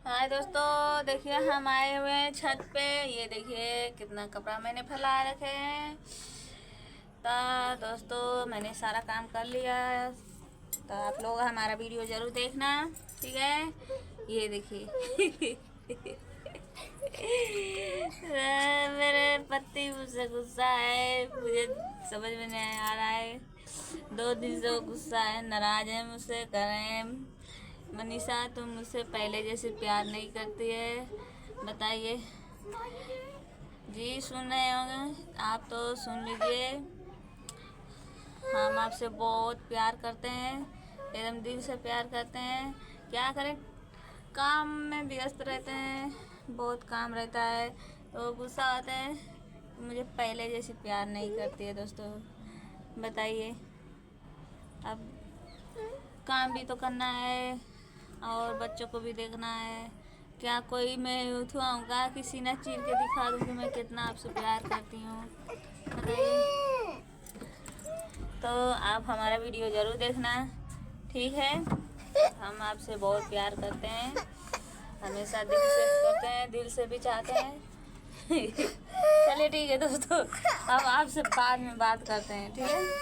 हाय दोस्तों, देखिए हम आए हुए हैं छत पे। ये देखिए कितना कपड़ा मैंने फैला रखे हैं। तो दोस्तों मैंने सारा काम कर लिया। तो आप लोग हमारा वीडियो ज़रूर देखना, ठीक है। ये देखिए मेरे पति मुझसे गुस्सा है, मुझे समझ में नहीं आ रहा है। 2 दिन से वो गुस्सा है, नाराज है मुझसे। कह रहे हैं मनीषा तुम मुझसे पहले जैसे प्यार नहीं करती है, बताइए। जी सुन रहे होंगे आप तो सुन लीजिए। हम आपसे बहुत प्यार करते हैं, एकदम दिल से प्यार करते हैं। क्या करें, काम में व्यस्त रहते हैं, बहुत काम रहता है तो गुस्सा आता है। मुझे पहले जैसी प्यार नहीं करती है दोस्तों, बताइए। अब काम भी तो करना है और बच्चों को भी देखना है। क्या कोई मैं उठवाऊँगा कि सीना चीर के दिखा दूँ कि मैं कितना आपसे प्यार करती हूँ, बताइए। तो आप हमारा वीडियो ज़रूर देखना, ठीक है। हम आपसे बहुत प्यार करते हैं, हमेशा दिल से करते हैं, दिल से भी चाहते हैं चलिए ठीक है दोस्तों, अब आपसे बाद में बात करते हैं, ठीक है।